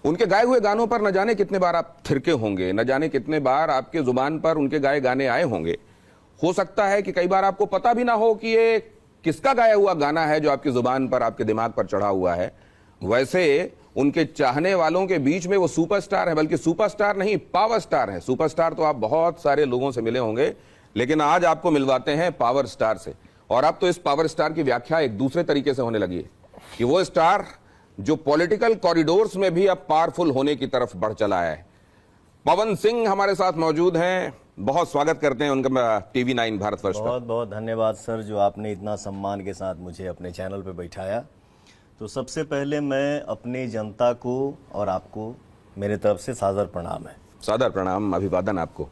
उनके गाए हुए गानों पर न जाने कितने बार आप थिरके होंगे, न जाने कितने बार आपके जुबान पर उनके गाए गाने आए होंगे। हो सकता है कि कई बार आपको पता भी ना हो कि ये किसका गाया हुआ गाना है जो आपकी जुबान पर, आपके दिमाग पर चढ़ा हुआ है। वैसे उनके चाहने वालों के बीच में वो सुपरस्टार है, बल्कि सुपरस्टार नहीं, पावर स्टार है। सुपरस्टार तो आप बहुत सारे लोगों से मिले होंगे, लेकिन आज आपको मिलवाते हैं पावर स्टार से। और अब तो इस पावर स्टार की व्याख्या एक दूसरे तरीके से होने लगी है कि वो स्टार जो पॉलिटिकल कॉरिडोर्स में भी अब पावरफुल होने की तरफ बढ़ चला है। पवन सिंह हमारे साथ मौजूद हैं, बहुत स्वागत करते हैं उनका TV9 भारतवर्ष पर। बहुत बहुत धन्यवाद सर, जो आपने इतना सम्मान के साथ मुझे अपने चैनल पे बैठाया। तो सबसे पहले मैं अपनी जनता को और आपको मेरे तरफ से सादर प्रणाम है। सादर प्रणाम, अभिवादन आपको।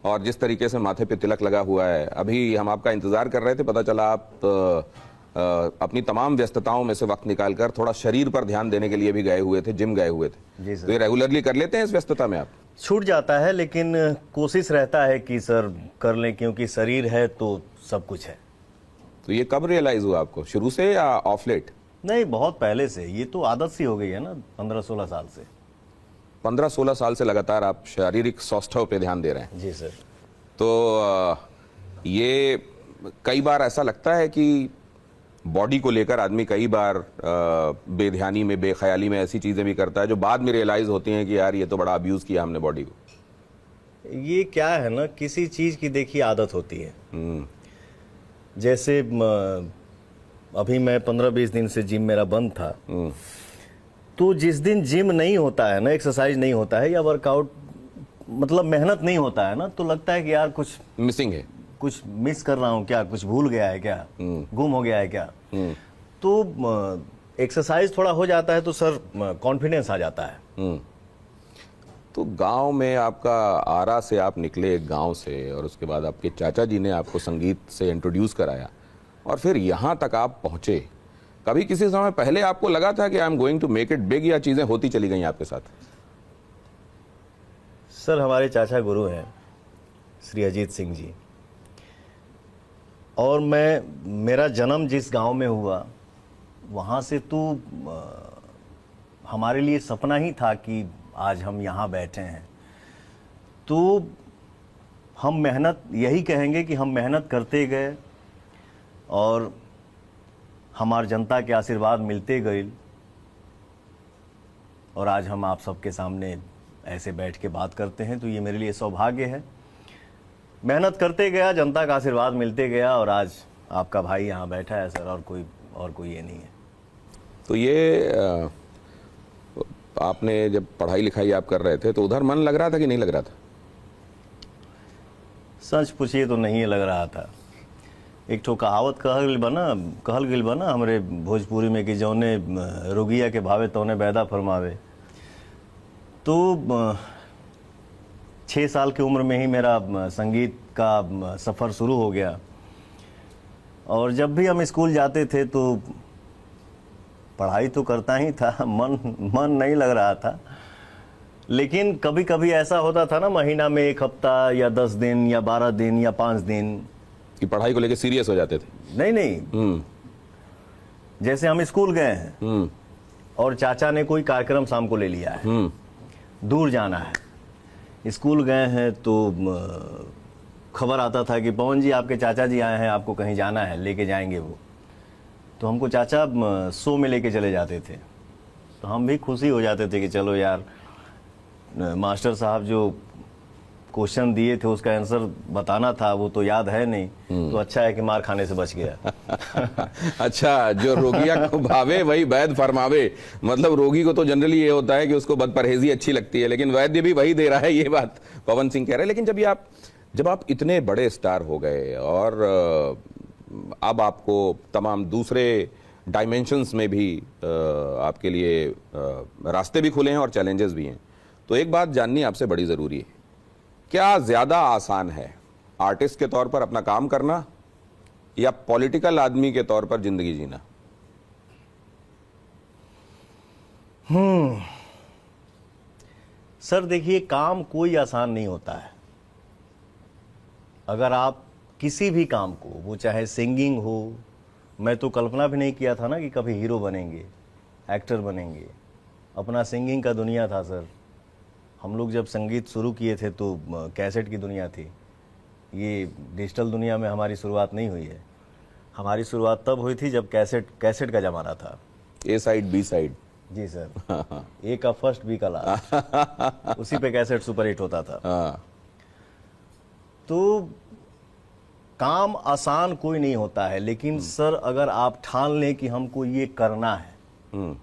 और जिस तरीके से माथे पे तिलक लगा हुआ है, अभी हम आपका इंतजार कर रहे थे, पता चला आप अपनी तमाम व्यस्तताओं में से वक्त निकालकर थोड़ा शरीर पर ध्यान देने के लिए भी गए हुए थे, जिम गए हुए थे। जी सर। तो ये रेगुलरली कर लेते हैं इस व्यस्तता में आप? छूट जाता है, लेकिन कोशिश रहता है कि सर कर लें, क्योंकि शरीर है तो सब कुछ है। तो ये कब रियलाइज हुआ आपको, शुरू से या ऑफ लेट? नहीं, बहुत पहले से। ये तो आदत सी हो गई है ना, 15-16 साल से। 15-16 साल से लगातार आप शारीरिक सौष्ठव पे ध्यान दे रहे हैं। जी सर। तो ये कई बार ऐसा लगता है कि बॉडी को लेकर आदमी कई बार बेध्यानी में, बेख्याली में ऐसी चीजें भी करता है जो बाद में रियलाइज होती हैं कि यार ये तो बड़ा अब्यूज किया हमने बॉडी को। ये क्या है ना, किसी चीज की देखिए आदत होती है। जैसे अभी मैं 15-20 दिन से जिम मेरा बंद था, तो जिस दिन जिम नहीं होता है ना, एक्सरसाइज नहीं होता है या वर्कआउट, मतलब मेहनत नहीं होता है ना, तो लगता है कि यार कुछ मिसिंग है, कुछ मिस कर रहा हूँ क्या, कुछ भूल गया है क्या, गुम हो गया है क्या। तो एक्सरसाइज थोड़ा हो जाता है तो सर कॉन्फिडेंस आ जाता है। तो गांव में आपका, आरा से आप निकले एक गांव से, और उसके बाद आपके चाचा जी ने आपको संगीत से इंट्रोड्यूस कराया और फिर यहाँ तक आप पहुँचे। कभी किसी समय पहले आपको लगा था कि I am going to make it big, या चीज़ें होती चली गई आपके साथ? सर हमारे चाचा गुरु हैं श्री अजीत सिंह जी, और मेरा जन्म जिस गांव में हुआ वहाँ से तो हमारे लिए सपना ही था कि आज हम यहाँ बैठे हैं। तो हम मेहनत, यही कहेंगे कि हम मेहनत करते गए और हमार जनता के आशीर्वाद मिलते गए, और आज हम आप सबके सामने ऐसे बैठ के बात करते हैं। तो ये मेरे लिए सौभाग्य है। मेहनत करते गया, जनता का आशीर्वाद मिलते गया, और आज आपका भाई यहाँ बैठा है सर, और कोई ये नहीं है। तो ये आपने जब पढ़ाई लिखाई आप कर रहे थे तो उधर मन लग रहा था कि नहीं लग रहा था? सच पूछिए तो नहीं लग रहा था। एक ठो कहावत कहल गिल बना हमरे भोजपुरी में कि जौने रोगिया के भावे तौने बैदा फरमावे। तो 6 साल की उम्र में ही मेरा संगीत का सफ़र शुरू हो गया, और जब भी हम स्कूल जाते थे तो पढ़ाई तो करता ही था, मन नहीं लग रहा था। लेकिन कभी कभी ऐसा होता था ना, महीना में 1 हफ्ता या 10 दिन या 12 दिन या 5 दिन कि पढ़ाई को लेके सीरियस हो जाते थे? नहीं, जैसे हम स्कूल गए हैं और चाचा ने कोई कार्यक्रम शाम को ले लिया है, दूर जाना है, स्कूल गए हैं, तो खबर आता था कि पवन जी आपके चाचा जी आए हैं, आपको कहीं जाना है, लेके जाएंगे वो। तो हमको चाचा शो में लेके चले जाते थे, तो हम भी खुशी हो जाते थे कि चलो यार, मास्टर साहब जो क्वेश्चन दिए थे उसका आंसर बताना था, वो तो याद है नहीं, तो अच्छा है कि मार खाने से बच गया। अच्छा, जो रोगिया को भावे वही वैद्य फरमावे। मतलब रोगी को तो जनरली ये होता है कि उसको बदपरहेजी अच्छी लगती है, लेकिन वैद्य भी वही दे रहा है, ये बात पवन सिंह कह रहे हैं। लेकिन जब आप इतने बड़े स्टार हो गए और अब आपको तमाम दूसरे डायमेंशंस में भी आपके लिए रास्ते भी खुले हैं और चैलेंजेस भी हैं, तो एक बात जाननी आपसे बड़ी ज़रूरी है, क्या ज़्यादा आसान है आर्टिस्ट के तौर पर अपना काम करना या पॉलिटिकल आदमी के तौर पर जिंदगी जीना? सर देखिए, काम कोई आसान नहीं होता है। अगर आप किसी भी काम को, वो चाहे सिंगिंग हो, मैं तो कल्पना भी नहीं किया था ना कि कभी हीरो बनेंगे, एक्टर बनेंगे, अपना सिंगिंग का दुनिया था सर। हम लोग जब संगीत शुरू किए थे तो कैसेट की दुनिया थी। ये डिजिटल दुनिया में हमारी शुरुआत नहीं हुई है। हमारी शुरुआत तब हुई थी जब कैसेट का ज़माना था। ए साइड बी साइड। जी सर। ए का फर्स्ट, बी का लास्ट, उसी पे कैसेट सुपर हिट होता था। हाँ। तो काम आसान कोई नहीं होता है, लेकिन सर अगर आप ठान लें कि हमको ये करना है,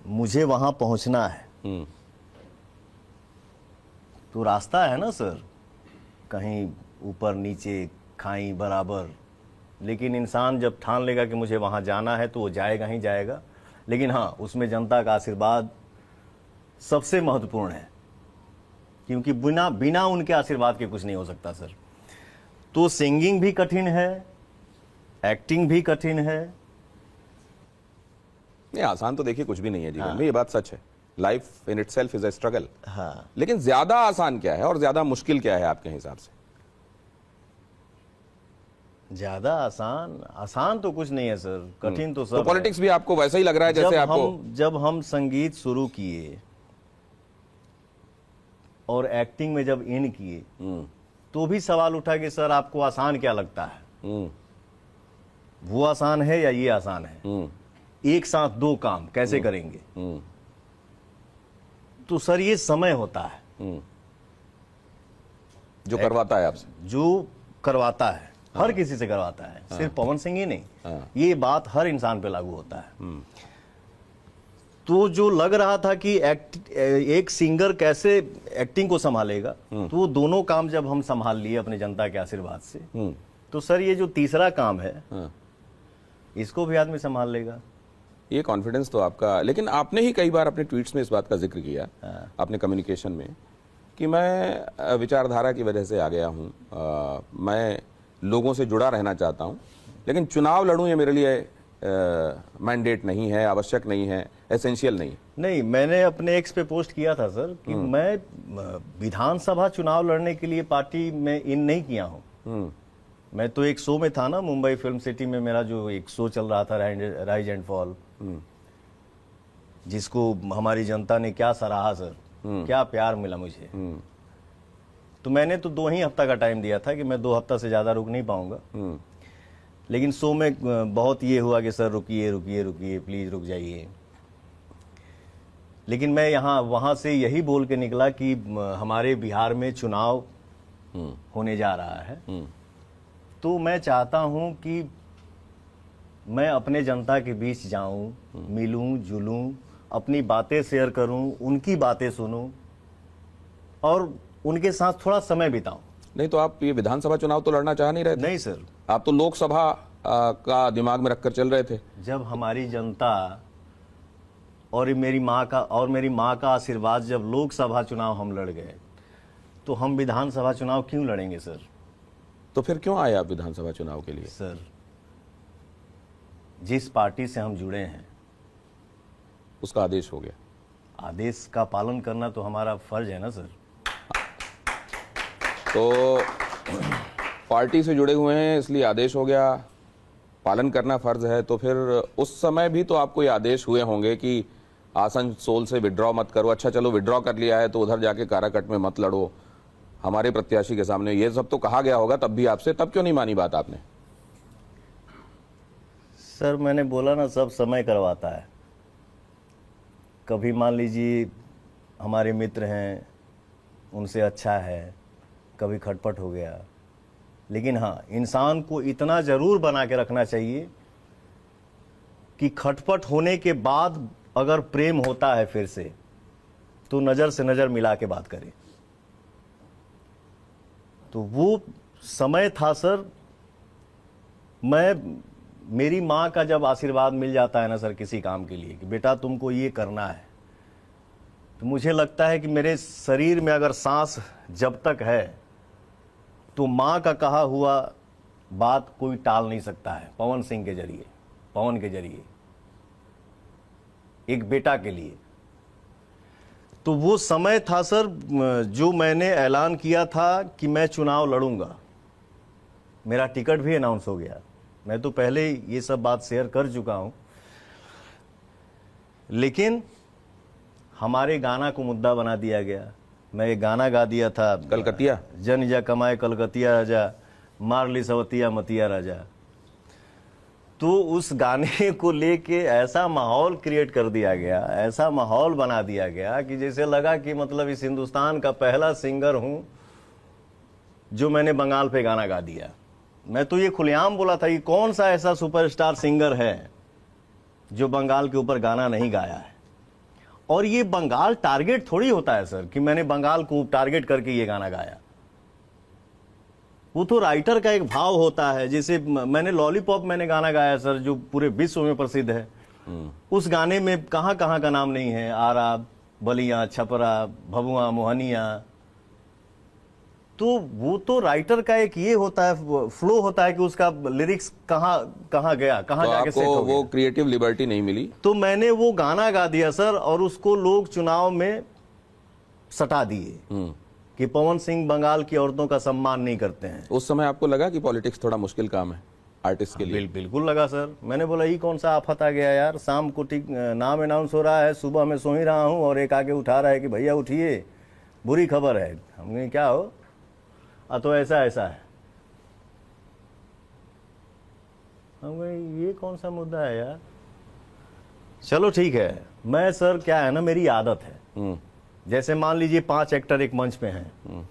मुझे वहां पहुंचना है, तो रास्ता है ना सर, कहीं ऊपर नीचे खाई बराबर। लेकिन इंसान जब ठान लेगा कि मुझे वहां जाना है तो वो जाएगा ही जाएगा। लेकिन हाँ, उसमें जनता का आशीर्वाद सबसे महत्वपूर्ण है, क्योंकि बिना उनके आशीर्वाद के कुछ नहीं हो सकता सर। तो सिंगिंग भी कठिन है, एक्टिंग भी कठिन है। नहीं, आसान तो देखिए कुछ भी नहीं है जीवन में, ये बात सच है। Life in itself is a struggle. हाँ, लेकिन ज्यादा आसान क्या है और ज्यादा मुश्किल क्या है आपके हिसाब से? ज्यादा आसान तो कुछ नहीं है सर, कठिन तो सब तो है। पॉलिटिक्स भी आपको वैसा ही लग रहा है जैसे आपको? जब हम संगीत शुरू किए और एक्टिंग में जब इन किए, तो भी सवाल उठा कि सर आपको आसान क्या लगता है? वो आसान है या ये आसान है? एक साथ दो काम कैसे करेंगे? तो सर ये समय होता है जो करवाता है आपसे, जो करवाता है, हर किसी से करवाता है, सिर्फ पवन सिंह ही नहीं। ये बात हर इंसान पे लागू होता है। तो जो लग रहा था कि एक सिंगर कैसे एक्टिंग को संभालेगा, तो वो दोनों काम जब हम संभाल लिए अपने जनता के आशीर्वाद से, तो सर ये जो तीसरा काम है, इसको भी आदमी संभाल लेगा। ये कॉन्फिडेंस तो आपका। लेकिन आपने ही कई बार अपने ट्वीट्स में इस बात का जिक्र किया, अपने कम्युनिकेशन में, कि मैं विचारधारा की वजह से आ गया हूँ, मैं लोगों से जुड़ा रहना चाहता हूँ, लेकिन चुनाव लड़ूं ये मेरे लिए मैंडेट नहीं है, आवश्यक नहीं है, एसेंशियल नहीं। नहीं, मैंने अपने एक्स पे पोस्ट किया था सर कि मैं विधानसभा चुनाव लड़ने के लिए पार्टी में इन नहीं किया हूँ। मैं तो एक शो में था ना, मुंबई फिल्म सिटी में मेरा जो एक शो चल रहा था, राइज एंड फॉल, जिसको हमारी जनता ने क्या सराहा सर, क्या प्यार मिला मुझे। तो मैंने तो 2 ही हफ्ता का टाइम दिया था कि मैं 2 हफ्ता से ज्यादा रुक नहीं पाऊंगा। लेकिन शो में बहुत ये हुआ कि सर रुकिए रुकिए रुकिए, प्लीज रुक जाइए। लेकिन मैं वहां से यही बोल के निकला कि हमारे बिहार में चुनाव होने जा रहा है, तो मैं चाहता हूं कि मैं अपने जनता के बीच जाऊं, मिलूं जुलूं, अपनी बातें शेयर करूं, उनकी बातें सुनूं और उनके साथ थोड़ा समय बिताऊं। नहीं तो आप ये विधानसभा चुनाव तो लड़ना चाह नहीं रहे थे? नहीं सर, आप तो लोकसभा का दिमाग में रखकर चल रहे थे। जब हमारी जनता और मेरी माँ का आशीर्वाद, जब लोकसभा चुनाव हम लड़ गए, तो हम विधानसभा चुनाव क्यों लड़ेंगे सर? तो फिर क्यों आए आप विधानसभा चुनाव के लिए? सर, जिस पार्टी से हम जुड़े हैं, उसका आदेश हो गया। आदेश का पालन करना तो हमारा फर्ज है ना सर। तो पार्टी से जुड़े हुए हैं इसलिए आदेश हो गया, पालन करना फर्ज है। तो फिर उस समय भी तो आपको ये आदेश हुए होंगे कि आसनसोल से विड्रॉ मत करो। अच्छा चलो विड्रॉ कर लिया है तो उधर जाके काराकट में मत लड़ो हमारे प्रत्याशी के सामने, ये सब तो कहा गया होगा तब भी आपसे, तब क्यों नहीं मानी बात आपने? सर मैंने बोला ना, सब समय करवाता है। कभी मान लीजिए हमारे मित्र हैं, उनसे अच्छा है, कभी खटपट हो गया। लेकिन हाँ, इंसान को इतना जरूर बना के रखना चाहिए कि खटपट होने के बाद अगर प्रेम होता है फिर से, तो नजर से नजर मिला के बात करें। तो वो समय था सर। मेरी माँ का जब आशीर्वाद मिल जाता है ना सर किसी काम के लिए कि बेटा तुमको ये करना है, तो मुझे लगता है कि मेरे शरीर में अगर सांस जब तक है, तो माँ का कहा हुआ बात कोई टाल नहीं सकता है। पवन सिंह के जरिए, पवन के जरिए, एक बेटा के लिए। तो वो समय था सर जो मैंने ऐलान किया था कि मैं चुनाव लड़ूंगा। मेरा टिकट भी अनाउंस हो गया। मैं तो पहले ये सब बात शेयर कर चुका हूं, लेकिन हमारे गाना को मुद्दा बना दिया गया। मैं एक गाना गा दिया था, कलकतिया। जन जा कमाए कलकतिया राजा, मार ली सवतिया मतिया राजा। तो उस गाने को लेके ऐसा माहौल क्रिएट कर दिया गया, ऐसा माहौल बना दिया गया कि जैसे लगा कि मतलब इस हिंदुस्तान का पहला सिंगर हूं जो मैंने बंगाल पे गाना गा दिया। मैं तो ये खुलेआम बोला था कि कौन सा ऐसा सुपरस्टार सिंगर है जो बंगाल के ऊपर गाना नहीं गाया है। और ये बंगाल टारगेट थोड़ी होता है सर कि मैंने बंगाल को टारगेट करके ये गाना गाया। वो तो राइटर का एक भाव होता है। जैसे मैंने लॉलीपॉप मैंने गाना गाया सर, जो पूरे विश्व में प्रसिद्ध है। उस गाने में कहां कहां का नाम नहीं है, आरा, बलिया, छपरा, भभुआ, मोहनिया। तो वो तो राइटर का एक ये होता है, फ्लो होता है कि उसका लिरिक्स कहां गया, कहां तो जाके सेट हो आपको गया। वो क्रिएटिव लिबर्टी नहीं मिली। तो मैंने वो गाना गा दिया सर, और उसको लोग चुनाव में सटा दिए कि पवन सिंह बंगाल की औरतों का सम्मान नहीं करते हैं। उस समय आपको लगा कि पॉलिटिक्स थोड़ा मुश्किल काम है आर्टिस्ट के लिए? बिल्कुल लगा सर। मैंने बोला ये कौन सा आफत आ गया यार, शाम को ठीक नाम अनाउंस हो रहा है, सुबह मैं सो ही रहा हूं और एक आके उठा रहा है कि भैया उठिए, बुरी खबर है। हमने क्या हो, तो ऐसा ऐसा है। हम ये कौन सा मुद्दा है यार। चलो ठीक है। मैं सर क्या है ना, मेरी आदत है, जैसे मान लीजिए 5 एक्टर एक मंच पे हैं,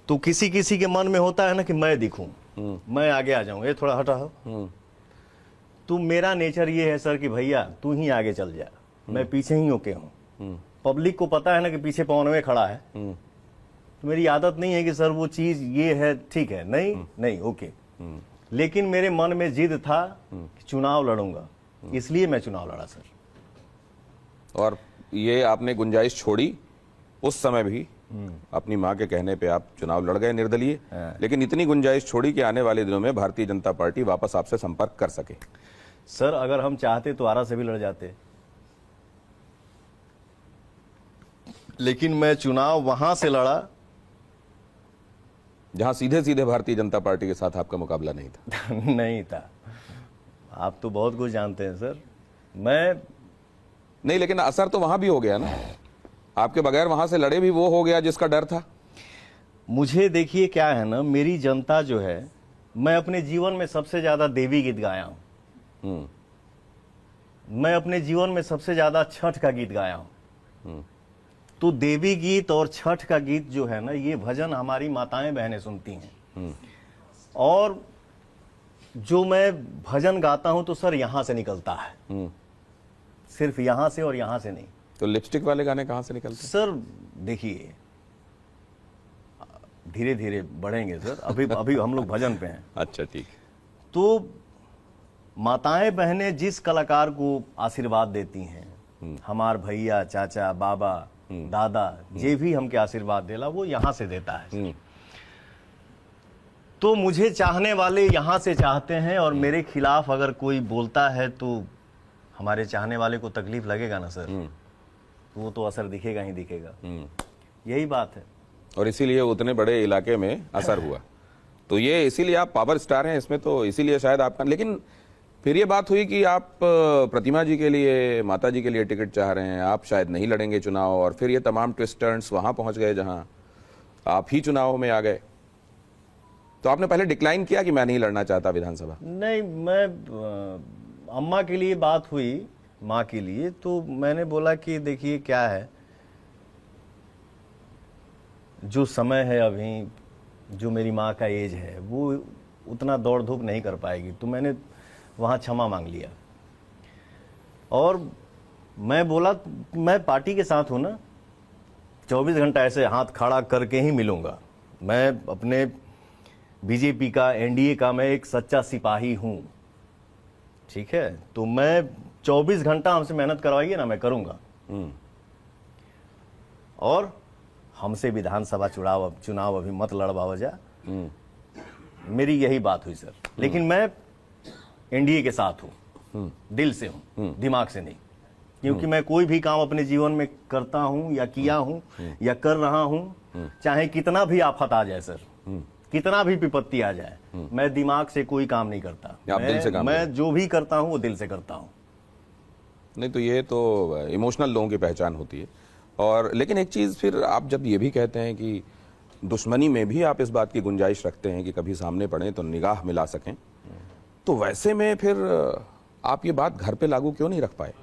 तो किसी किसी के मन में होता है ना कि मैं दिखूं, मैं आगे आ जाऊं, ये थोड़ा हटा हो। तो मेरा नेचर ये है सर कि भैया तू ही आगे चल जा, मैं पीछे ही ओके हूं। पब्लिक को पता है ना कि पीछे पवनवे खड़ा है, तो मेरी आदत नहीं है कि सर वो चीज ये है, ठीक है, नहीं नहीं ओके। लेकिन मेरे मन में जिद था कि चुनाव लड़ूंगा, इसलिए मैं चुनाव लड़ा सर। और ये आपने गुंजाइश छोड़ी उस समय भी, अपनी मां के कहने पे आप चुनाव लड़ गए निर्दलीय, लेकिन इतनी गुंजाइश छोड़ी कि आने वाले दिनों में भारतीय जनता पार्टी वापस आपसे संपर्क कर सके। सर अगर हम चाहते तो आरा से भी लड़ जाते, लेकिन मैं चुनाव वहां से लड़ा जहां सीधे सीधे भारतीय जनता पार्टी के साथ आपका मुकाबला नहीं था। नहीं था। आप तो बहुत कुछ जानते हैं सर। मैं नहीं, लेकिन असर तो वहां भी हो गया ना, आपके बगैर वहां से लड़े भी वो हो गया जिसका डर था। मुझे देखिए क्या है ना, मेरी जनता जो है, मैं अपने जीवन में सबसे ज्यादा देवी गीत गाया हूं। मैं अपने जीवन में सबसे ज्यादा छठ का गीत गाया हूं। तो देवी गीत और छठ का गीत जो है ना, ये भजन हमारी माताएं बहनें सुनती हैं। और जो मैं भजन गाता हूं तो सर यहां से निकलता है, सिर्फ यहां से और यहां से नहीं। तो लिपस्टिक वाले गाने कहां से निकलते हैं? सर देखिए, धीरे धीरे बढ़ेंगे सर, अभी हम लोग भजन पे हैं। अच्छा ठीक। तो माताएं बहनें जिस कलाकार को आशीर्वाद देती हैं, हमार भैया, चाचा, बाबा, दादा, जे भी हमके आशीर्वाद देला, वो यहां से देता है। तो मुझे चाहने वाले यहां से चाहते हैं, और मेरे खिलाफ अगर कोई बोलता है तो हमारे चाहने वाले को तकलीफ लगेगा ना सर, वो तो असर दिखेगा ही दिखेगा। यही बात है। और इसीलिए उतने बड़े इलाके में असर हुआ। तो ये इसीलिए आप पावर स्टार हैं इसमें, तो इसीलिए शायद आपका। लेकिन फिर ये बात हुई कि आप प्रतिमा जी के लिए, माता जी के लिए टिकट चाह रहे हैं, आप शायद नहीं लड़ेंगे चुनाव, और फिर ये तमाम ट्विस्ट टर्न्स वहां पहुंच गए जहां आप ही चुनाव में आ गए। तो आपने पहले डिक्लाइन किया कि मैं नहीं लड़ना चाहता विधानसभा? नहीं, मैं अम्मा के लिए बात हुई, माँ के लिए, तो मैंने बोला कि देखिए क्या है, जो समय है अभी, जो मेरी माँ का एज है, वो उतना दौड़ धूप नहीं कर पाएगी। तो मैंने वहाँ क्षमा मांग लिया, और मैं बोला मैं पार्टी के साथ हूँ ना, 24 घंटा ऐसे हाथ खड़ा करके ही मिलूंगा। मैं अपने बीजेपी का, एनडीए का मैं एक सच्चा सिपाही हूँ, ठीक है। तो मैं 24 घंटा हमसे मेहनत करवाइए ना, मैं करूंगा। और हमसे विधानसभा चुनाव अभी मत लड़वाओ जा, मेरी यही बात हुई सर। लेकिन मैं एनडीए के साथ हूँ, दिल से हूँ, दिमाग से नहीं। क्योंकि मैं कोई भी काम अपने जीवन में करता हूँ या किया हूँ या कर रहा हूँ, चाहे कितना भी आफत आ जाए सर, कितना भी विपत्ति आ जाए, मैं दिमाग से कोई काम नहीं करता। दिल से काम मैं जो भी करता हूँ वो दिल से करता हूँ। नहीं, तो ये तो इमोशनल लोगों की पहचान होती है। और लेकिन एक चीज फिर आप जब ये भी कहते हैं कि दुश्मनी में भी आप इस बात की गुंजाइश रखते हैं कि कभी सामने पड़े तो निगाह मिला सकें, तो वैसे में फिर आप ये बात घर पे लागू क्यों नहीं रख पाए?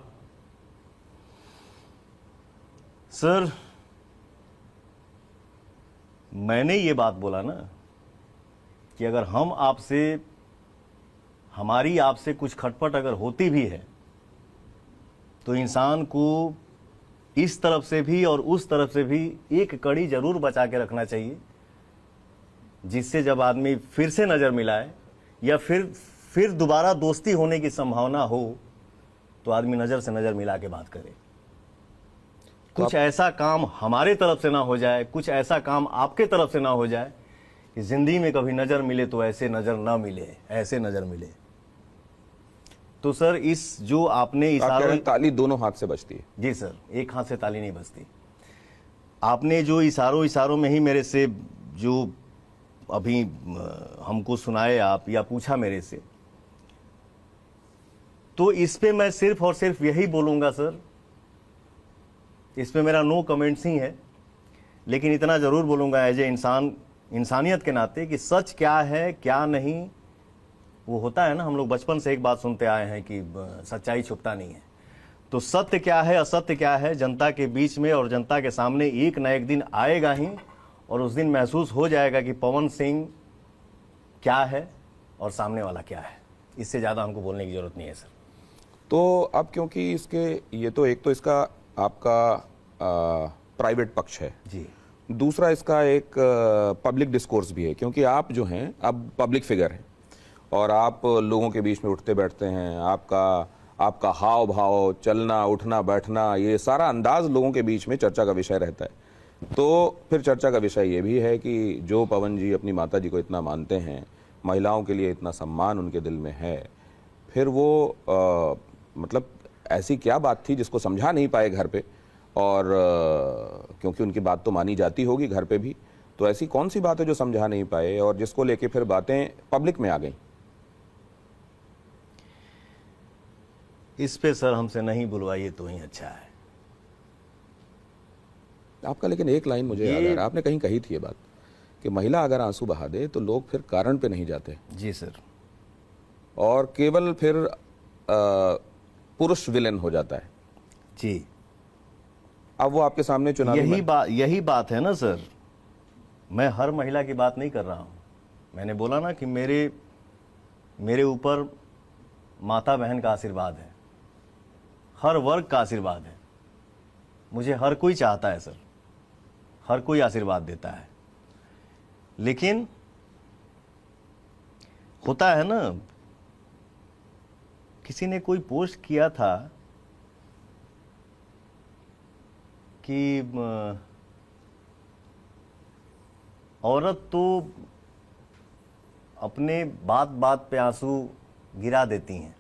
सर, मैंने ये बात बोला ना कि अगर हम आपसे, हमारी आपसे कुछ खटपट अगर होती भी है तो इंसान को इस तरफ से भी और उस तरफ से भी एक कड़ी जरूर बचा के रखना चाहिए, जिससे जब आदमी फिर से नज़र मिलाए या फिर दोबारा दोस्ती होने की संभावना हो तो आदमी नज़र से नज़र मिला के बात करे। कुछ ऐसा काम हमारे तरफ से ना हो जाए, कुछ ऐसा काम आपके तरफ से ना हो जाए कि जिंदगी में कभी नज़र मिले तो ऐसे नज़र ना मिले, ऐसे नज़र मिले। तो सर, इस जो आपने इशारों, ताली दोनों हाथ से बजती है। जी सर, एक हाथ से ताली नहीं बजती। आपने जो इशारों में ही मेरे से जो अभी हमको सुनाए आप या पूछा मेरे से, तो इस पे मैं सिर्फ और सिर्फ यही बोलूंगा सर, इस पे मेरा नो कमेंट्स ही है, लेकिन इतना जरूर बोलूंगा एज ए इंसान, इंसानियत के नाते, कि सच क्या है क्या नहीं वो होता है ना, हम लोग बचपन से एक बात सुनते आए हैं कि सच्चाई छुपता नहीं है। तो सत्य क्या है असत्य क्या है जनता के बीच में और जनता के सामने एक न एक दिन आएगा ही, और उस दिन महसूस हो जाएगा कि पवन सिंह क्या है और सामने वाला क्या है। इससे ज़्यादा हमको बोलने की जरूरत नहीं है सर। तो अब क्योंकि इसके ये तो एक तो इसका आपका प्राइवेट पक्ष है जी, दूसरा इसका एक पब्लिक डिस्कोर्स भी है, क्योंकि आप जो हैं अब पब्लिक फिगर हैं और आप लोगों के बीच में उठते बैठते हैं, आपका हाव भाव, चलना उठना बैठना, ये सारा अंदाज लोगों के बीच में चर्चा का विषय रहता है। तो फिर चर्चा का विषय ये भी है कि जो पवन जी अपनी माता जी को इतना मानते हैं, महिलाओं के लिए इतना सम्मान उनके दिल में है, फिर वो मतलब ऐसी क्या बात थी जिसको समझा नहीं पाए घर पे, और क्योंकि उनकी बात तो मानी जाती होगी घर पे भी, तो ऐसी कौन सी बात है जो समझा नहीं पाए और जिसको लेके फिर बातें पब्लिक में आ गई? इस पे सर हमसे नहीं बुलवाइए तो ही अच्छा है। आपका लेकिन एक लाइन मुझे याद आ रहा है, आपने कहीं कही थी ये बात कि महिला अगर आंसू बहा दे तो लोग फिर कारण पे नहीं जाते। जी सर। और केवल फिर पुरुष विलेन हो जाता है। जी, अब वो आपके सामने चुनाव यही बात है ना सर। मैं हर महिला की बात नहीं कर रहा हूं। मैंने बोला ना कि मेरे ऊपर माता बहन का आशीर्वाद है, हर वर्ग का आशीर्वाद है। मुझे हर कोई चाहता है सर, हर कोई आशीर्वाद देता है। लेकिन होता है ना, किसी ने कोई पोस्ट किया था कि औरत तो अपने बात बात पे आंसू गिरा देती हैं,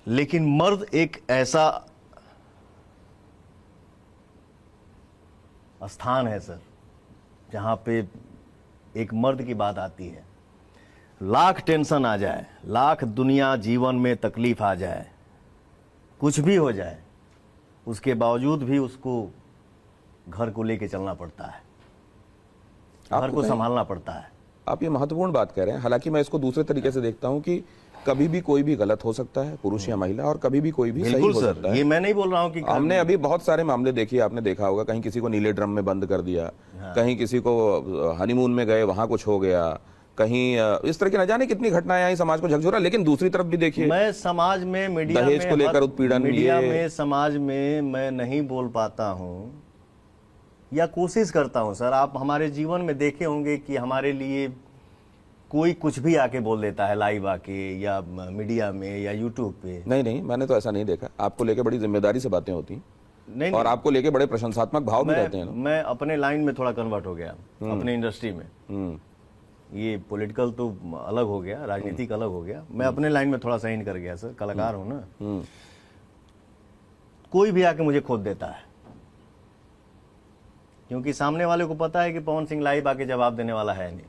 लेकिन मर्द एक ऐसा स्थान है सर जहां पे एक मर्द की बात आती है, लाख टेंशन आ जाए, लाख दुनिया जीवन में तकलीफ आ जाए, कुछ भी हो जाए, उसके बावजूद भी उसको घर को लेके चलना पड़ता है, घर को संभालना पड़ता है। आप ये महत्वपूर्ण बात कह रहे हैं। हालांकि मैं इसको दूसरे तरीके से देखता हूं कि कभी भी कोई भी गलत हो सकता है, पुरुष या महिला, और कभी भी कोई भी सही हो सकता है। ये मैं नहीं बोल रहा हूं कि हमने अभी बहुत सारे मामले देखिए, आपने देखा होगा, कहीं किसी को नीले ड्रम में बंद कर दिया, कहीं किसी को हनीमून में गए वहां कुछ हो गया, कहीं इस तरह की न जाने कितनी घटनाएं आई, समाज को झकझोरा। लेकिन दूसरी तरफ भी देखिए, मैं समाज में, मीडिया दहेज को लेकर उत्पीड़न, मीडिया में, समाज में मैं नहीं बोल पाता हूं या कोशिश करता हूं सर। आप हमारे जीवन में देखे होंगे कि हमारे लिए कोई कुछ भी आके बोल देता है, लाइव आके या मीडिया में या यूट्यूब पे। नहीं, मैंने तो ऐसा नहीं देखा। आपको लेके बड़ी जिम्मेदारी से बातें होती हैं, नहीं, और आपको लेके बड़े प्रशंसात्मक भाव भी रहते हैं। मैं अपने लाइन में थोड़ा कन्वर्ट हो गया, अपने इंडस्ट्री में। ये पॉलिटिकल तो अलग हो गया, राजनीतिक अलग हो गया, मैं अपने लाइन में थोड़ा सा इन कर गया सर। कलाकार हूं ना, कोई भी आके मुझे खोद देता है, क्योंकि सामने वाले को पता है कि पवन सिंह लाइव आके जवाब देने वाला है नहीं।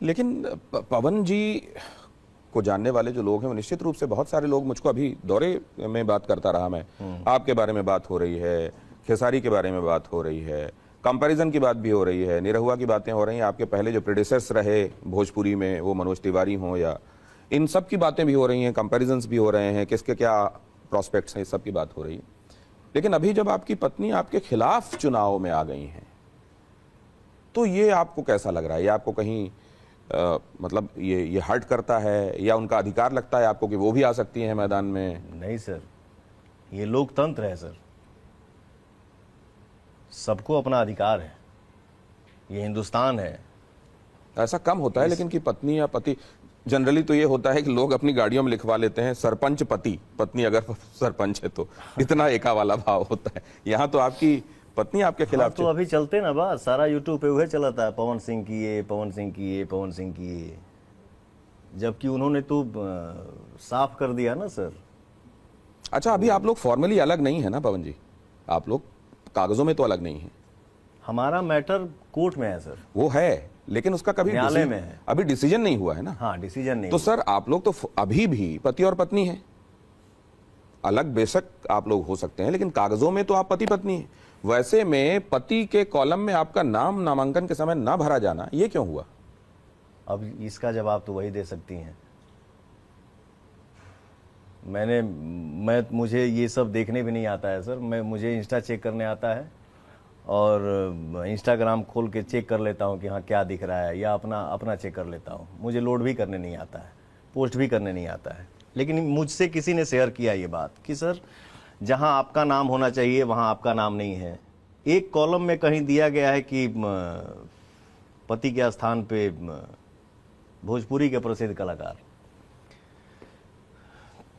लेकिन पवन जी को जानने वाले जो लोग हैं वो निश्चित रूप से बहुत सारे लोग, मुझको अभी दौरे में बात करता रहा मैं, आपके बारे में बात हो रही है, खेसारी के बारे में बात हो रही है, कंपैरिजन की बात भी हो रही है, निरहुआ की बातें हो रही हैं, आपके पहले जो प्रेडेसर्स रहे भोजपुरी में वो मनोज तिवारी हों, या इन सब की बातें भी हो रही हैं, कंपैरिजन्स भी हो रहे हैं, किसके क्या प्रॉस्पेक्ट्स हैं, इस सब की बात हो रही है। लेकिन अभी जब आपकी पत्नी आपके खिलाफ चुनाव में आ गई हैं, तो ये आपको कैसा लग रहा है? ये आपको कहीं मतलब ये हर्ट करता है, या उनका अधिकार लगता है आपको कि वो भी आ सकती हैं मैदान में? नहीं सर, ये लोकतंत्र है सर, सबको अपना अधिकार है, ये हिंदुस्तान है। ऐसा कम होता है लेकिन कि पत्नी या पति, जनरली तो ये होता है कि लोग अपनी गाड़ियों में लिखवा लेते हैं सरपंच पति, पत्नी अगर सरपंच है तो, इतना एका वाला भाव होता है। यहाँ तो आपकी पत्नी आपके खिलाफ तो अभी चलते ना बात, सारा यूट्यूब पे वह चलाता है, पवन सिंह की ये, पवन सिंह की ये, पवन सिंह की ये, जबकि उन्होंने तो साफ कर दिया ना सर। अच्छा, अभी आप लोग फॉर्मली अलग नहीं है ना पवन जी, आप लोग कागजों में तो अलग नहीं है। हमारा मैटर कोर्ट में है सर। वो है, लेकिन उसका कभी न्यायालय में है, अभी डिसीजन नहीं हुआ है ना। हाँ, डिसीजन नहीं तो सर आप लोग तो अभी भी पति और पत्नी हैं, अलग बेशक आप लोग हो सकते हैं, लेकिन कागजों में तो आप पति पत्नी हैं। वैसे में पति के कॉलम में आपका नाम नामांकन के समय ना भरा जाना, ये क्यों हुआ? अब इसका जवाब तो वही दे सकती हैं। मुझे ये सब देखने भी नहीं आता है सर। मुझे इंस्टा चेक करने आता है और इंस्टाग्राम खोल के चेक कर लेता हूँ कि हाँ क्या दिख रहा है, या अपना चेक कर लेता हूँ। मुझे लोड भी करने नहीं आता है, पोस्ट भी करने नहीं आता है। लेकिन मुझसे किसी ने शेयर किया ये बात कि सर जहाँ आपका नाम होना चाहिए वहाँ आपका नाम नहीं है। एक कॉलम में कहीं दिया गया है कि पति के स्थान पे भोजपुरी के प्रसिद्ध कलाकार।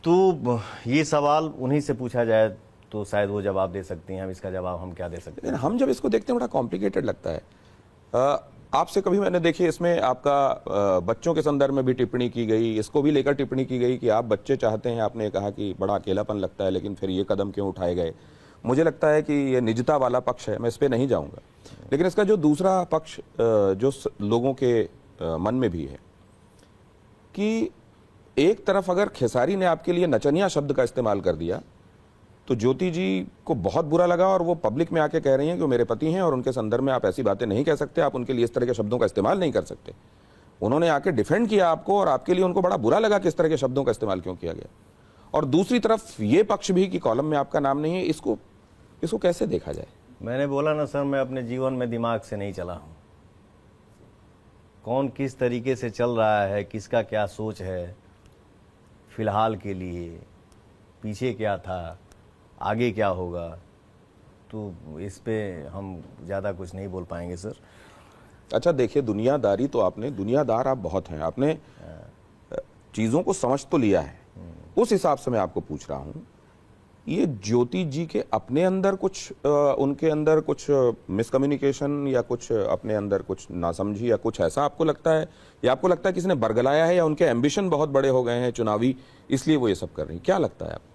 तो ये सवाल उन्हीं से पूछा जाए तो शायद वो जवाब दे सकती हैं। हम इसका जवाब हम क्या दे सकते हैं? हम जब इसको देखते हैं बड़ा कॉम्प्लिकेटेड लगता है। आपसे कभी मैंने देखी इसमें आपका बच्चों के संदर्भ में भी टिप्पणी की गई, इसको भी लेकर टिप्पणी की गई कि आप बच्चे चाहते हैं, आपने कहा कि बड़ा अकेलापन लगता है, लेकिन फिर ये कदम क्यों उठाए गए? मुझे लगता है कि ये निजता वाला पक्ष है, मैं इस पर नहीं जाऊंगा। लेकिन इसका जो दूसरा पक्ष जो लोगों के मन में भी है कि एक तरफ अगर खेसारी ने आपके लिए नचनिया शब्द का इस्तेमाल कर दिया तो ज्योति जी को बहुत बुरा लगा, और वो पब्लिक में आके कह रही हैं कि वो मेरे पति हैं और उनके संदर्भ में आप ऐसी बातें नहीं कह सकते, आप उनके लिए इस तरह के शब्दों का इस्तेमाल नहीं कर सकते। उन्होंने आके डिफेंड किया आपको, और आपके लिए उनको बड़ा बुरा लगा कि इस तरह के शब्दों का इस्तेमाल क्यों किया गया। और दूसरी तरफ ये पक्ष भी कि कॉलम में आपका नाम नहीं है, इसको कैसे देखा जाए? मैंने बोला ना सर, मैं अपने जीवन में दिमाग से नहीं चला हूँ। कौन किस तरीके से चल रहा है, किसका क्या सोच है फिलहाल के लिए, पीछे क्या था, आगे क्या होगा, तो इस पे हम ज़्यादा कुछ नहीं बोल पाएंगे सर। अच्छा देखिए, दुनियादारी तो दुनियादार आप बहुत हैं, आपने चीज़ों को समझ तो लिया है। उस हिसाब से मैं आपको पूछ रहा हूँ, ये ज्योति जी के अपने अंदर कुछ उनके अंदर कुछ मिसकम्युनिकेशन या कुछ अपने अंदर कुछ नासमझी या कुछ ऐसा आपको लगता है, या आपको लगता है किसी ने बरगलाया है, या उनके एम्बिशन बहुत बड़े हो गए हैं चुनावी, इसलिए वो ये सब कर रही हैं? क्या लगता है आपको?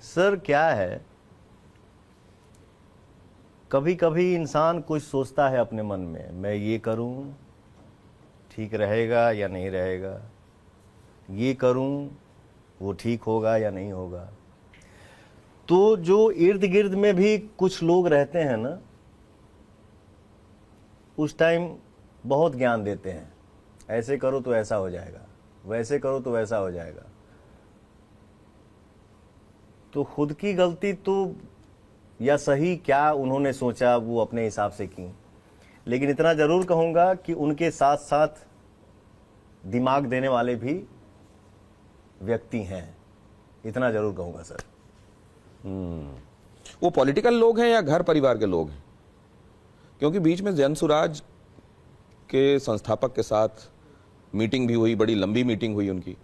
सर क्या है, कभी कभी इंसान कुछ सोचता है अपने मन में, मैं ये करूं ठीक रहेगा या नहीं रहेगा, ये करूं वो ठीक होगा या नहीं होगा। तो जो इर्द गिर्द में भी कुछ लोग रहते हैं ना, उस टाइम बहुत ज्ञान देते हैं, ऐसे करो तो ऐसा हो जाएगा, वैसे करो तो वैसा हो जाएगा। तो खुद की गलती तो या सही क्या उन्होंने सोचा वो अपने हिसाब से की, लेकिन इतना जरूर कहूंगा कि उनके साथ साथ दिमाग देने वाले भी व्यक्ति हैं, इतना जरूर कहूंगा सर। वो पॉलिटिकल लोग हैं या घर परिवार के लोग हैं? क्योंकि बीच में जनसुराज के संस्थापक के साथ मीटिंग भी हुई, बड़ी लंबी मीटिंग हुई उनकी।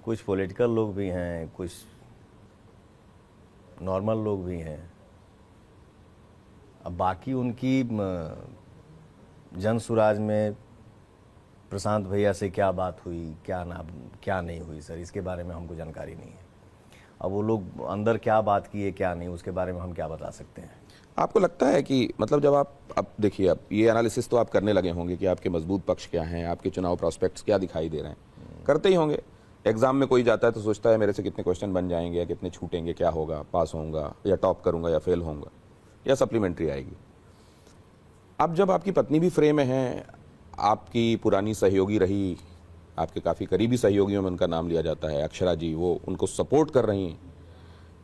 कुछ पॉलिटिकल लोग भी हैं, कुछ नॉर्मल लोग भी हैं। अब बाकी उनकी जनसुराज में प्रशांत भैया से क्या बात हुई, क्या नहीं हुई सर, इसके बारे में हमको जानकारी नहीं है। अब वो लोग अंदर क्या बात किए क्या नहीं, उसके बारे में हम क्या बता सकते हैं। आपको लगता है कि मतलब जब आप अब देखिए, अब ये एनालिसिस तो आप करने लगे होंगे कि आपके मजबूत पक्ष क्या हैं, आपके चुनाव प्रॉस्पेक्ट्स क्या दिखाई दे रहे हैं, करते ही होंगे। एग्जाम में कोई जाता है तो सोचता है मेरे से कितने क्वेश्चन बन जाएंगे या कितने छूटेंगे, क्या होगा, पास होऊंगा या टॉप करूंगा या फेल होऊंगा या सप्लीमेंट्री आएगी। अब जब आपकी पत्नी भी फ्रेम में है, आपकी पुरानी सहयोगी रही, आपके काफ़ी करीबी सहयोगियों में उनका नाम लिया जाता है, अक्षरा जी, वो उनको सपोर्ट कर रही हैं,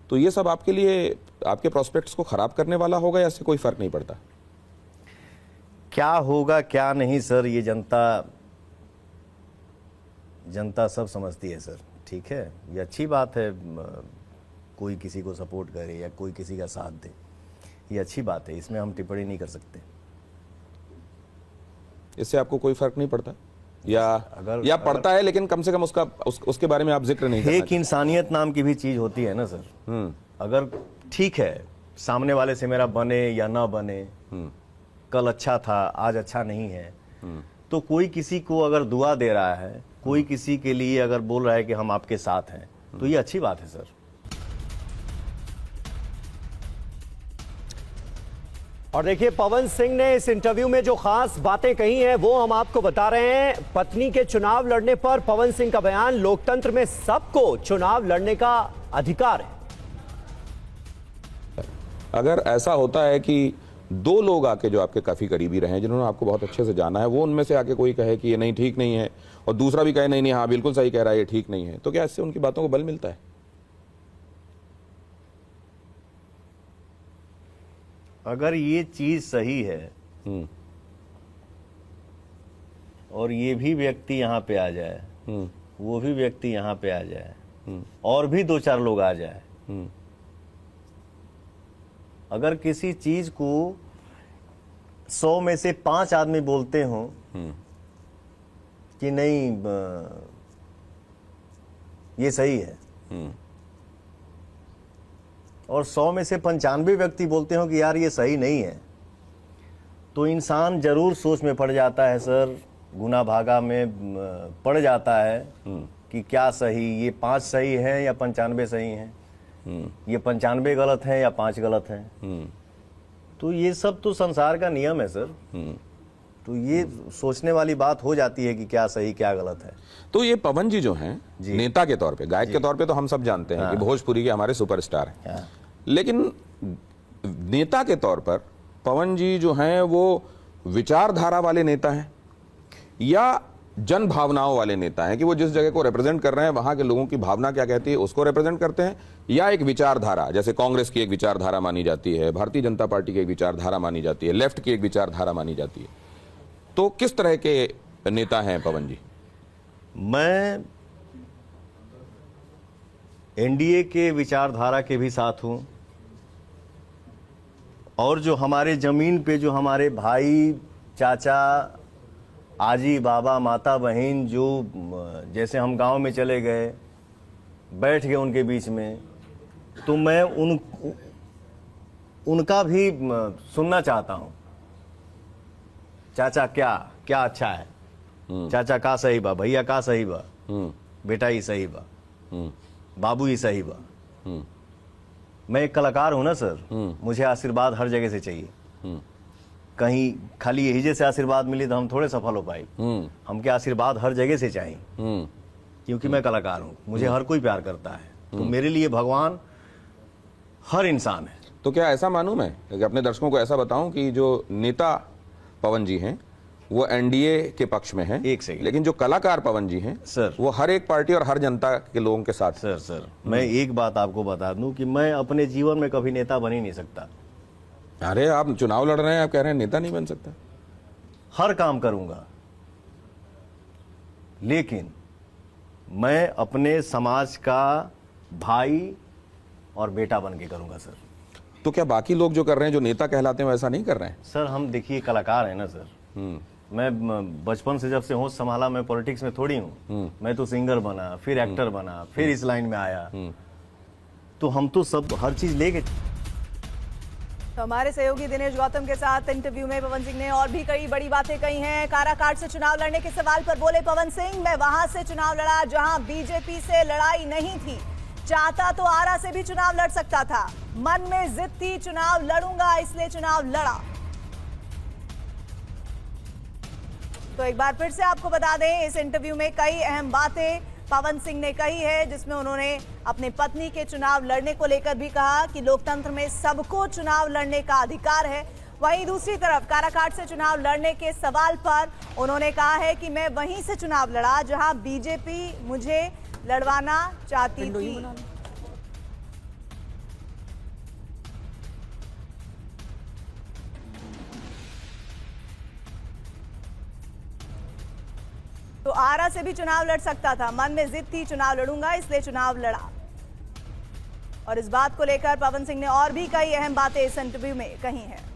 तो ये सब आपके लिए आपके प्रॉस्पेक्ट्स को ख़राब करने वाला होगा या इससे कोई फ़र्क नहीं पड़ता? क्या होगा क्या नहीं सर, ये जनता सब समझती है सर। ठीक है, ये अच्छी बात है, कोई किसी को सपोर्ट करे या कोई किसी का साथ दे, ये अच्छी बात है, इसमें हम टिप्पणी नहीं कर सकते। इससे आपको कोई फर्क नहीं पड़ता या पड़ता है लेकिन कम से कम उसके बारे में आप जिक्र नहीं करना? एक इंसानियत नाम की भी चीज होती है ना सर। अगर ठीक है, सामने वाले से मेरा बने या ना बने, कल अच्छा था आज अच्छा नहीं है, तो कोई किसी को अगर दुआ दे रहा है, कोई किसी के लिए अगर बोल रहा है कि हम आपके साथ हैं, तो ये अच्छी बात है सर। और देखिए, पवन सिंह ने इस इंटरव्यू में जो खास बातें कही हैं वो हम आपको बता रहे हैं। पत्नी के चुनाव लड़ने पर पवन सिंह का बयान, लोकतंत्र में सबको चुनाव लड़ने का अधिकार है। अगर ऐसा होता है कि दो लोग आके जो आपके काफी करीबी रहे हैं, जिन्होंने आपको बहुत अच्छे से जाना है, वो उनमें से आके कोई कहे कि ये नहीं ठीक नहीं है और दूसरा भी कहे नहीं नहीं हाँ बिल्कुल सही कह रहा है, ये ठीक नहीं है, तो क्या इससे उनकी बातों को बल मिलता है? अगर ये चीज सही है और ये भी व्यक्ति यहाँ पे आ जाए, वो भी व्यक्ति यहाँ पे आ जाए, और भी दो चार लोग आ जाए, अगर किसी चीज को 100 में से 5 आदमी बोलते हो कि नहीं ये सही है, और 100 में से 95 व्यक्ति बोलते हो कि यार ये सही नहीं है, तो इंसान जरूर सोच में पड़ जाता है सर, गुना भागा में पड़ जाता है कि क्या सही, ये 5 सही है या 95 सही हैं, ये 95 गलत हैं या 5 गलत हैं। तो ये सब तो संसार का नियम है सर। तो ये सोचने वाली बात हो जाती है कि क्या सही क्या गलत है। तो ये पवन जी जो हैं, नेता के तौर पे, गायक के तौर पे तो हम सब जानते हैं कि भोजपुरी के हमारे सुपरस्टार हैं, लेकिन नेता के तौर पर पवन जी जो हैं वो विचारधारा वाले नेता हैं या जन भावनाओं वाले नेता हैं, कि वो जिस जगह को रिप्रेजेंट कर रहे हैं वहां के लोगों की भावना क्या कहती है उसको रिप्रेजेंट करते हैं, या एक विचारधारा, जैसे कांग्रेस की एक विचारधारा मानी जाती है, भारतीय जनता पार्टी की एक विचारधारा मानी जाती है, लेफ्ट की एक विचारधारा मानी जाती है, तो किस तरह के नेता हैं पवन जी? मैं एनडीए के विचारधारा के भी साथ हूं, और जो हमारे जमीन पे जो हमारे भाई चाचा आजी बाबा माता बहन, जो जैसे हम गांव में चले गए, बैठ गए उनके बीच में, तो मैं उनका भी सुनना चाहता हूं। चाचा क्या क्या अच्छा है, चाचा का सही बा, भैया का सही बा, बेटा ही सही बा, बाबू ही सही बा। मैं एक कलाकार हूं ना सर, मुझे आशीर्वाद हर जगह से चाहिए। कहीं खाली यही जैसे आशीर्वाद मिली तो हम थोड़े सफल हो पाए, हमके आशीर्वाद हर जगह से चाहिए, क्योंकि मैं कलाकार हूं, मुझे हर कोई प्यार करता है, तो मेरे लिए भगवान हर इंसान है। तो क्या ऐसा मानूं मैं कि अपने दर्शकों को ऐसा बताऊं कि जो नेता पवन जी हैं वो एनडीए के पक्ष में हैं, एक सेकंड, लेकिन जो कलाकार पवन जी हैं सर, वो हर एक पार्टी और हर जनता के लोगों के साथ। सर मैं एक बात आपको बता दूं कि मैं अपने जीवन में कभी नेता बन ही नहीं सकता। अरे आप चुनाव लड़ रहे हैं, आप कह रहे हैं नेता नहीं बन सकता? हर काम करूंगा, लेकिन मैं अपने समाज का भाई और बेटा बन के करूंगा सर। तो क्या बाकी लोग जो कर रहे हैं, जो नेता कहलाते हैं, वैसा नहीं कर रहे हैं? सर हम देखिए कलाकार हैं ना सर। मैं बचपन से जब से होश संभाला, मैं पॉलिटिक्स में थोड़ी हूँ, मैं तो सिंगर बना, फिर एक्टर बना, फिर इस लाइन में आया, तो हम तो सब हर चीज लेके। तो हमारे सहयोगी दिनेश गौतम के साथ इंटरव्यू में पवन सिंह ने और भी कई बड़ी बातें कही हैं। काराकाट से चुनाव लड़ने के सवाल पर बोले पवन सिंह, मैं वहां से चुनाव लड़ा जहां बीजेपी से लड़ाई नहीं थी, चाहता तो आरा से भी चुनाव लड़ सकता था, मन में जिद थी चुनाव लड़ूंगा इसलिए चुनाव लड़ा। तो एक बार फिर से आपको बता दें, इस इंटरव्यू में कई अहम बातें पवन सिंह ने कही है, जिसमें उन्होंने अपनी पत्नी के चुनाव लड़ने को लेकर भी कहा कि लोकतंत्र में सबको चुनाव लड़ने का अधिकार है। वहीं दूसरी तरफ काराकाट से चुनाव लड़ने के सवाल पर उन्होंने कहा है कि मैं वहीं से चुनाव लड़ा जहां बीजेपी मुझे लड़वाना चाहती थी। तो आरा से भी चुनाव लड़ सकता था, मन में जिद थी चुनाव लड़ूंगा इसलिए चुनाव लड़ा। और इस बात को लेकर पवन सिंह ने और भी कई अहम बातें इस इंटरव्यू में कही हैं।